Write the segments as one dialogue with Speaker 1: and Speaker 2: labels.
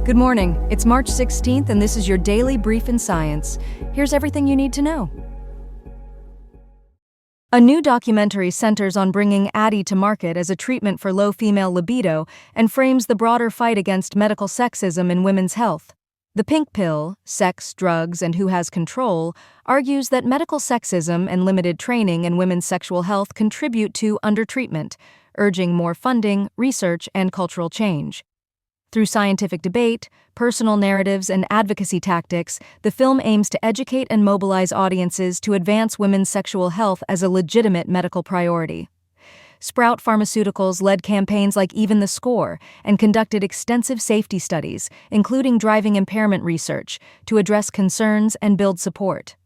Speaker 1: Good morning. It's March 16th, and this is your daily brief in science. Here's everything you need to know. A new documentary centers on bringing Addy to market as a treatment for low female libido and frames the broader fight against medical sexism in women's health. The Pink Pill, Sex, Drugs, and Who Has Control argues that medical sexism and limited training in women's sexual health contribute to undertreatment, urging more funding, research, and cultural change. Through scientific debate, personal narratives, and advocacy tactics, the film aims to educate and mobilize audiences to advance women's sexual health as a legitimate medical priority. Sprout Pharmaceuticals led campaigns like Even the Score and conducted extensive safety studies, including driving impairment research, to address concerns and build support.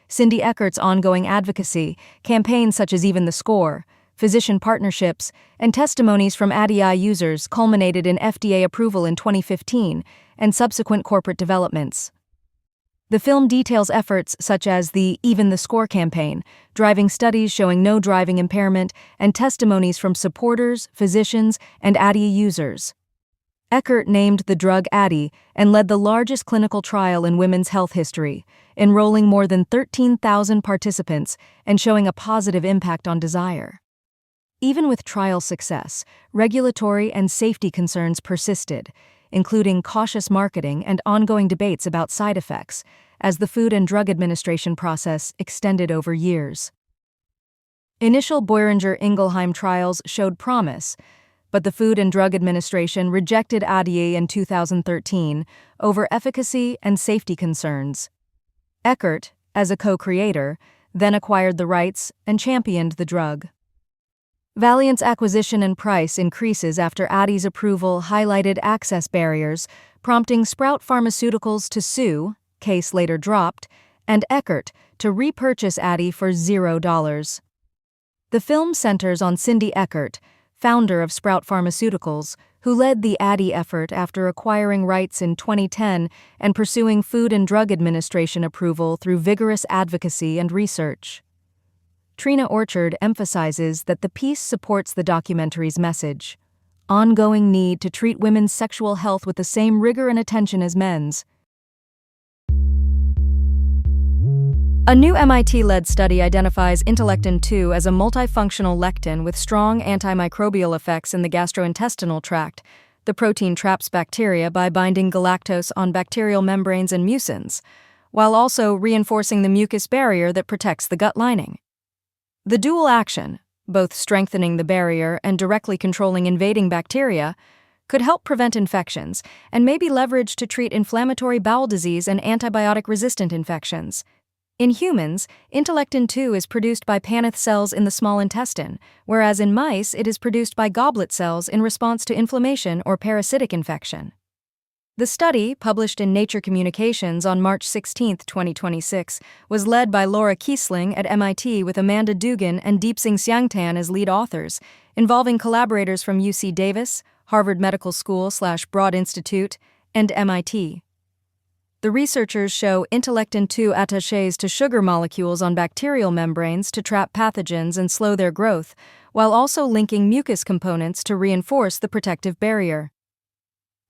Speaker 1: Cindy Eckert's ongoing advocacy, campaigns such as Even the Score, physician partnerships, and testimonies from ADDI users culminated in FDA approval in 2015 and subsequent corporate developments. The film details efforts such as the Even the Score campaign, driving studies showing no driving impairment, and testimonies from supporters, physicians, and ADDI users. Eckert named the drug Addy and led the largest clinical trial in women's health history, enrolling more than 13,000 participants and showing a positive impact on desire. Even with trial success, regulatory and safety concerns persisted, including cautious marketing and ongoing debates about side effects, as the Food and Drug Administration process extended over years. Initial Boehringer-Ingelheim trials showed promise, but the Food and Drug Administration rejected Addy in 2013 over efficacy and safety concerns. Eckert, as a co-creator, then acquired the rights and championed the drug. Valiant's acquisition and price increases after Addy's approval highlighted access barriers, prompting Sprout Pharmaceuticals to sue, case later dropped, and Eckert to repurchase Addy for $0. The film centers on Cindy Eckert, founder of Sprout Pharmaceuticals, who led the Addy effort after acquiring rights in 2010 and pursuing Food and Drug Administration approval through vigorous advocacy and research. Trina Orchard emphasizes that the piece supports the documentary's message: ongoing need to treat women's sexual health with the same rigor and attention as men's. A new MIT-led study identifies Intelectin-2 as a multifunctional lectin with strong antimicrobial effects in the gastrointestinal tract. The protein traps bacteria by binding galactose on bacterial membranes and mucins, while also reinforcing the mucus barrier that protects the gut lining. The dual action, both strengthening the barrier and directly controlling invading bacteria, could help prevent infections and may be leveraged to treat inflammatory bowel disease and antibiotic-resistant infections. In humans, Intelectin-2 is produced by Paneth cells in the small intestine, whereas in mice it is produced by goblet cells in response to inflammation or parasitic infection. The study, published in Nature Communications on March 16, 2026, was led by Laura Kiesling at MIT with Amanda Dugan and Deepsing Xiangtan as lead authors, involving collaborators from UC Davis, Harvard Medical School/Broad Institute, and MIT. The researchers show Intelectin-2 attaches to sugar molecules on bacterial membranes to trap pathogens and slow their growth, while also linking mucus components to reinforce the protective barrier.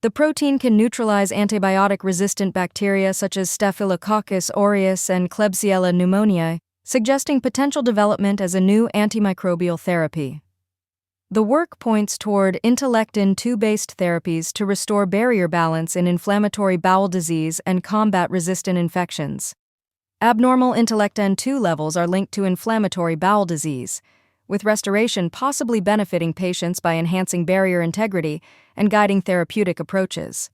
Speaker 1: The protein can neutralize antibiotic-resistant bacteria such as Staphylococcus aureus and Klebsiella pneumoniae, suggesting potential development as a new antimicrobial therapy. The work points toward Intelectin-2-based therapies to restore barrier balance in inflammatory bowel disease and combat resistant infections. Abnormal Intelectin-2 levels are linked to inflammatory bowel disease, with restoration possibly benefiting patients by enhancing barrier integrity and guiding therapeutic approaches.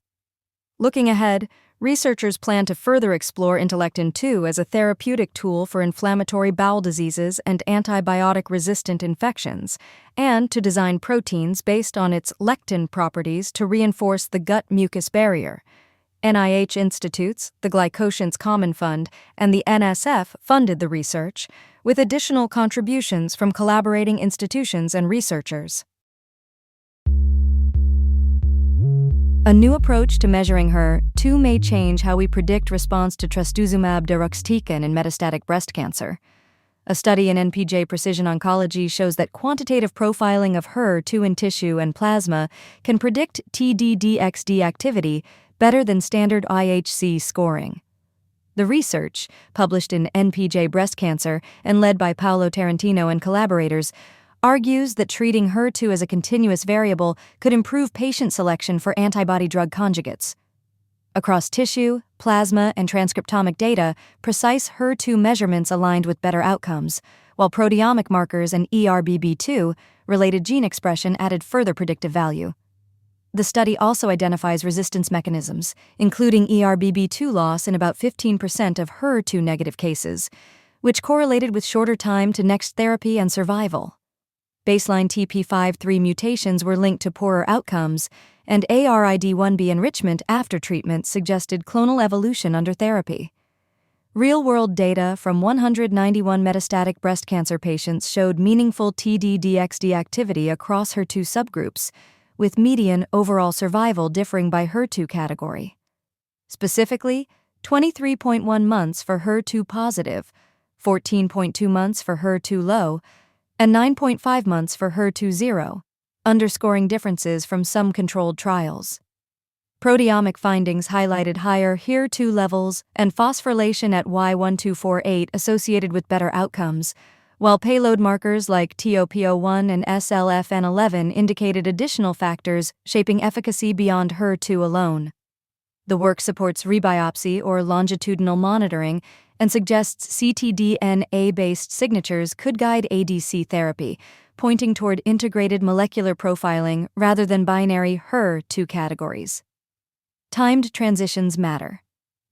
Speaker 1: Looking ahead, researchers plan to further explore Intelectin-2 as a therapeutic tool for inflammatory bowel diseases and antibiotic-resistant infections, and to design proteins based on its lectin properties to reinforce the gut mucus barrier. NIH Institutes, the Glycotients Common Fund, and the NSF funded the research, with additional contributions from collaborating institutions and researchers. A new approach to measuring HER2 may change how we predict response to trastuzumab deruxtecan in metastatic breast cancer. A study in NPJ Precision Oncology shows that quantitative profiling of HER2 in tissue and plasma can predict TDDXD activity better than standard IHC scoring. The research, published in NPJ Breast Cancer and led by Paolo Tarantino and collaborators, argues that treating HER2 as a continuous variable could improve patient selection for antibody-drug conjugates. Across tissue, plasma, and transcriptomic data, precise HER2 measurements aligned with better outcomes, while proteomic markers and ERBB2 related gene expression added further predictive value. The study also identifies resistance mechanisms, including ERBB2 loss in about 15% of HER2 negative cases, which correlated with shorter time to next therapy and survival. Baseline TP53 mutations were linked to poorer outcomes, and ARID1B enrichment after treatment suggested clonal evolution under therapy. Real-world data from 191 metastatic breast cancer patients showed meaningful TDDXD activity across HER2 subgroups, with median overall survival differing by HER2 category. Specifically, 23.1 months for HER2 positive, 14.2 months for HER2 low, and 9.5 months for HER2 zero, underscoring differences from some controlled trials. Proteomic findings highlighted higher HER2 levels and phosphorylation at Y1248 associated with better outcomes, while payload markers like TOPO1 and SLFN11 indicated additional factors shaping efficacy beyond HER2 alone. The work supports rebiopsy or longitudinal monitoring and suggests ctDNA-based signatures could guide ADC therapy, pointing toward integrated molecular profiling rather than binary HER2 categories. Timed transitions matter.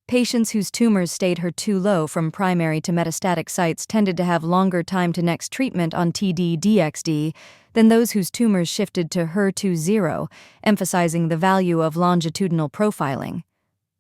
Speaker 1: Patients whose tumors stayed HER2 low from primary to metastatic sites tended to have longer time to next treatment on TDDXD than those whose tumors shifted to HER2 zero, emphasizing the value of longitudinal profiling.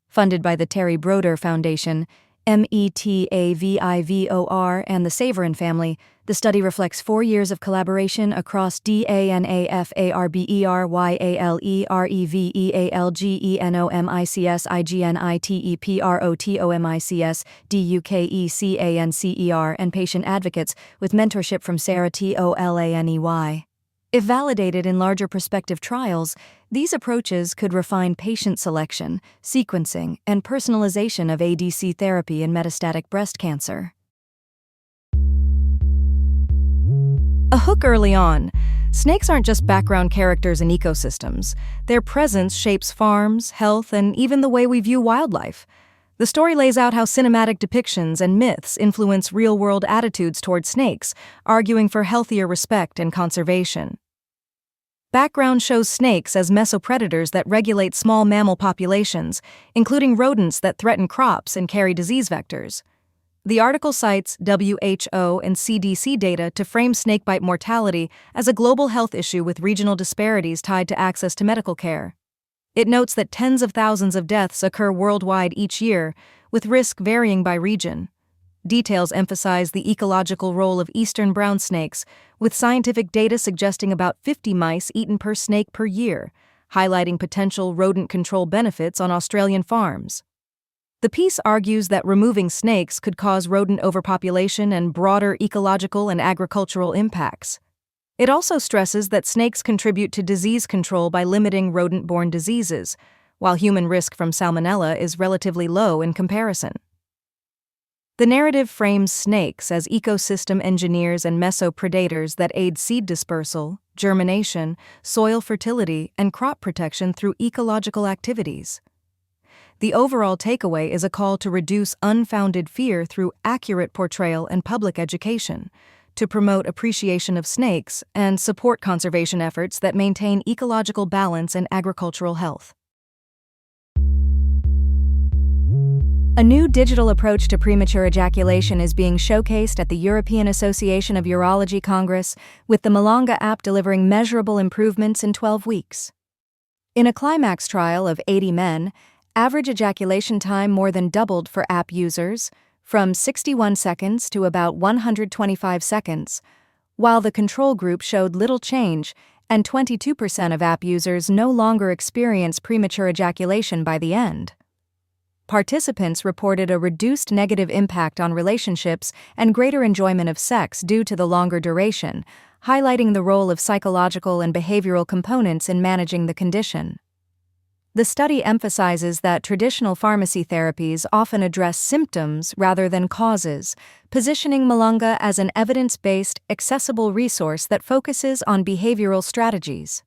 Speaker 1: Funded by the Terry Broder Foundation, METAVIVOR, and the Savarin family, the study reflects 4 years of collaboration across DANAFARBERYALEREVENOMICS DUKECANCER and patient advocates with mentorship from Sarah Tolaney. If validated in larger prospective trials, these approaches could refine patient selection, sequencing, and personalization of ADC therapy in metastatic breast cancer. A hook early on. Snakes aren't just background characters in ecosystems. Their presence shapes farms, health, and even the way we view wildlife. The story lays out how cinematic depictions and myths influence real-world attitudes toward snakes, arguing for healthier respect and conservation. Background shows snakes as mesopredators that regulate small mammal populations, including rodents that threaten crops and carry disease vectors. The article cites WHO and CDC data to frame snakebite mortality as a global health issue with regional disparities tied to access to medical care. It notes that tens of thousands of deaths occur worldwide each year, with risk varying by region. Details emphasize the ecological role of eastern brown snakes, with scientific data suggesting about 50 mice eaten per snake per year, highlighting potential rodent control benefits on Australian farms. The piece argues that removing snakes could cause rodent overpopulation and broader ecological and agricultural impacts. It also stresses that snakes contribute to disease control by limiting rodent-borne diseases, while human risk from salmonella is relatively low in comparison. The narrative frames snakes as ecosystem engineers and mesopredators that aid seed dispersal, germination, soil fertility, and crop protection through ecological activities. The overall takeaway is a call to reduce unfounded fear through accurate portrayal and public education, to promote appreciation of snakes and support conservation efforts that maintain ecological balance and agricultural health. A new digital approach to premature ejaculation is being showcased at the European Association of Urology Congress, with the Malanga app delivering measurable improvements in 12 weeks. In a climax trial of 80 men, average ejaculation time more than doubled for app users, from 61 seconds to about 125 seconds, while the control group showed little change, and 22% of app users no longer experience premature ejaculation by the end. Participants reported a reduced negative impact on relationships and greater enjoyment of sex due to the longer duration, highlighting the role of psychological and behavioral components in managing the condition. The study emphasizes that traditional pharmacy therapies often address symptoms rather than causes, positioning Malunga as an evidence-based, accessible resource that focuses on behavioral strategies.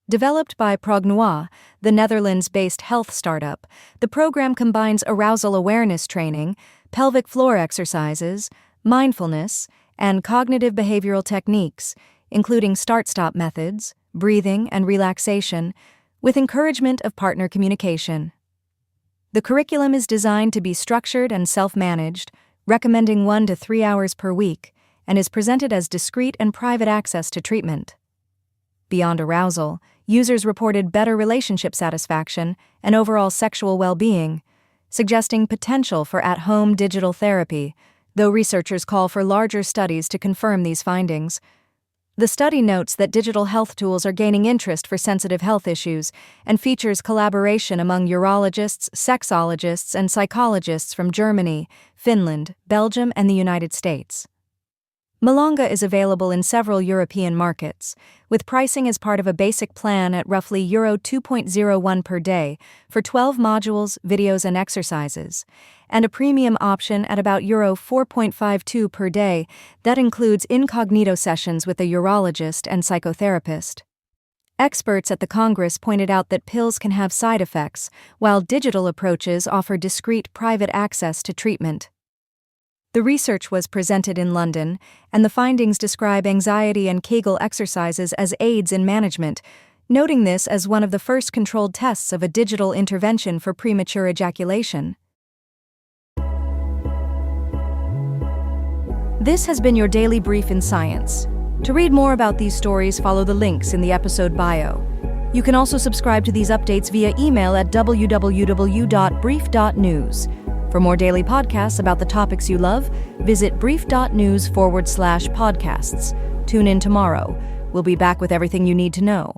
Speaker 1: Developed by Prognois, the Netherlands-based health startup, the program combines arousal awareness training, pelvic floor exercises, mindfulness, and cognitive behavioral techniques, including start-stop methods, breathing, and relaxation, with encouragement of partner communication. The curriculum is designed to be structured and self-managed, recommending 1 to 3 hours per week, and is presented as discreet and private access to treatment. Beyond arousal, users reported better relationship satisfaction and overall sexual well-being, suggesting potential for at-home digital therapy, though researchers call for larger studies to confirm these findings. The study notes that digital health tools are gaining interest for sensitive health issues and features collaboration among urologists, sexologists, and psychologists from Germany, Finland, Belgium, and the United States. Malunga is available in several European markets, with pricing as part of a basic plan at roughly Euro 2.01 per day for 12 modules, videos, and exercises, and a premium option at about Euro 4.52 per day that includes incognito sessions with a urologist and psychotherapist. Experts at the Congress pointed out that pills can have side effects, while digital approaches offer discreet private access to treatment. The research was presented in London, and the findings describe anxiety and Kegel exercises as aids in management, noting this as one of the first controlled tests of a digital intervention for premature ejaculation. This has been your daily brief in science. To read more about these stories, follow the links in the episode bio. You can also subscribe to these updates via email at www.brief.news. For more daily podcasts about the topics you love, visit brief.news/podcasts. Tune in tomorrow. We'll be back with everything you need to know.